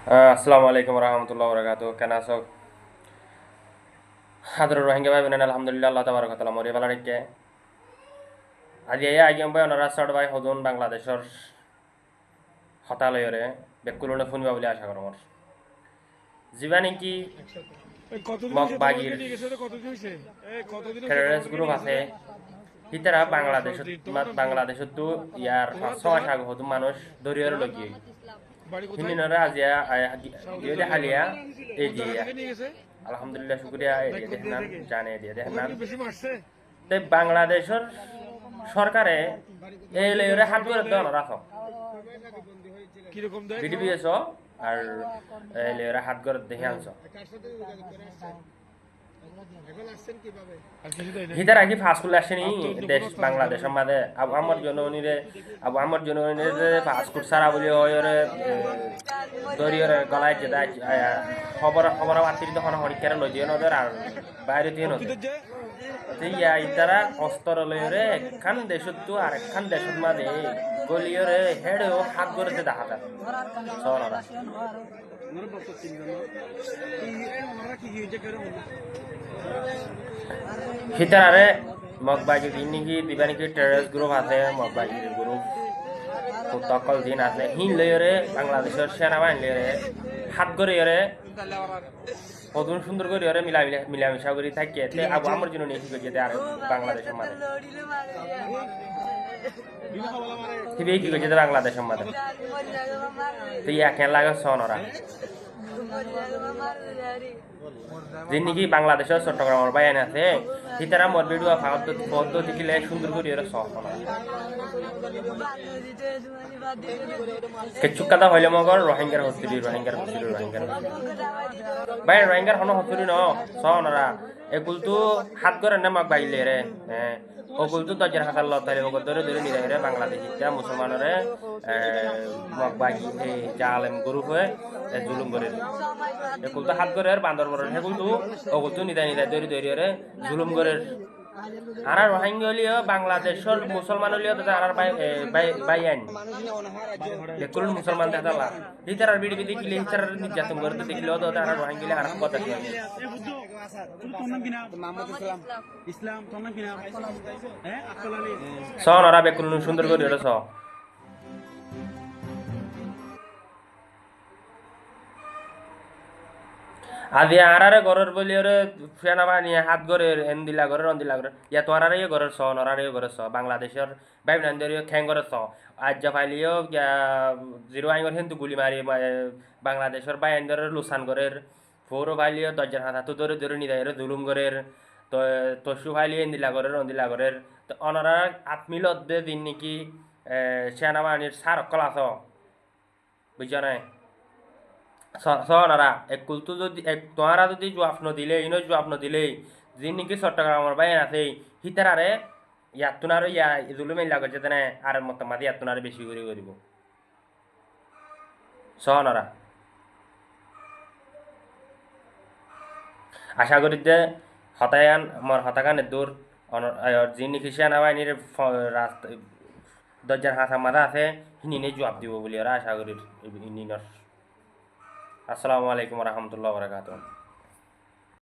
আসসালামু আলাইকুম রহমতুল্লাহ বরকাত কেন আছো হাদর রোহিঙ্গা ভাই বোনেন আলহামদুলিল্লাহ আল্লাহ তাবারক ওয়া তাআলা মরি ভালো রেখে আজি এই আগিম ভাই অনারা সাউথ ভাই হদুন বাংলাদেশর হতালয়রে বেকুলনে শুনিবা বুলি আশা কৰো মোৰ যিবা নেকি মক বাগির টেররিস্ট গ্রুপ আছে হিতারা বাংলাদেশতো ইয়ার 5-6 মাস আগে হদুন মানুষ দরিয়ার লগি হিনিনরা আজিয়া দিয়ে হালিয়া এই দিয়ে আলহামদুলিল্লাহ শুক্রিয়া এদিকে দেখেন জানে দিয়ে দেখেন তাই বাংলাদেশের সরকারে এই লেয়রে হাত করে দেওয়া রাখো বিডিপিএস আর এই লেয়রে হাত করে দেখে আনছ হিতার আগে ফাঁস করলে আসেনি দেশ বাংলাদেশের মাঝে আবু আমার জনগণের ফাঁস করছে সারা বলি ওরে দরিয়র গলায় যেটা খবর বাতিল তখন হরিকারে লই দিয়ে নদের আর বাইরে দিয়ে নদী ইতারা অস্ত্র লইরে একখান দেশত তো আর একখান দেশের মাঝে গলিয়রে হেডেও হাত গড়েতে দেখা যায় সহনরা হিতারে মগবাজি দিন নাকি দিবা নাকি টেররিস্ট গ্রুপ আছে মগবাজি গ্রুপ তকল দিন আছে হিন লইরে বাংলাদেশের সেনাবাহিনী লইরে হাত গড়ে কতদিন সুন্দর করে ওরে মিলামিশা করে থাকিয়ে আবু আমার জন্য নিয়ে ঠিক যেতে আর বাংলাদেশের মাঝে কি করছে বাংলাদেশের মাঝে তুই একে লাগে সনরা যিনি নাকি বাংলাদেশের চট্টগ্রামের বাইন আছে সীতারাম মোর ভিডিও পদ্ধতি কিলে সুন্দর করে ওরা সহ কেচুক কথা হইলে মগর রোহিঙ্গার হস্তুরি ভাই রোহিঙ্গার হন হস্তুরি ন সনরা এগুল তো হাত করে না মাক বাইলে রে হ্যাঁ ওগুল তো দরজার হাতার লতারে ওগুল ধরে নিয়ে রে বাংলাদেশিটা মুসলমানরে মক বাই এই জালেম গ্রুপ হয়ে জুলুম করে এগুল তো হাত করে আর বান্দর বড় এগুল তো ওগুল তো নিদায় দরি রে জুলুম করে আর রোহিঙ্গা হলিও বাংলাদেশের মুসলমান হলিও তো আর বাইয়ান বেকুল মুসলমান দেখালা হিতার বিড়ি দেখিলে হিতার নির্যাতন করে তো দেখিলেও তো আর রোহিঙ্গা আর কথা সনরা বেকুল সুন্দর করে স আজি আরারে ঘরের বলি ওরে সেনাবাহিনী হাত গড়ে এন্দিলা ঘরের অন্দিলা ঘরের ইয়া তোরারে ঘরের স নরারে ঘরের স বাংলাদেশের বাইনান্দরীয় খ্যাং ঘরের স আজ্জা ফাইলিও জিরো আইঙ্গর হিন্দু গুলি মারি বাংলাদেশের বাইন্দরের লুসান ঘরের ফৌরো ফাইলিও দরজার হাত হাতু ধরে নিদায়ের জুলুম ঘরের তো তসু ফাইলি এন্দিলা ঘরের অন্দিলা ঘরের তো অনারা আত্মিলত দিন নাকি সেনাবাহিনীর সার অকল আস বুঝছ নাই সনারা একুল তো যদি তোমারা যদি জবাব নদিলে ইনো জবাব নদিলে যি নাকি চট্টগ্রামের বাইন আছে হিতারারে ইয়াতুনারে ইয়া জুলুম এলা করছে তেনে আর মতামাদি ইয়াতুনারে বেশি করে করিব সনারা আশা করি যে হতায়ান আমার হতাকানের দূর যি নাকি সেনাবাহিনীর দরজার হাসা মাথা আছে হিনি জবাব দিব বলে ওরা আশা করি নিনর আসসালামু আলাইকুম রহমতুল্লাহ বরকাত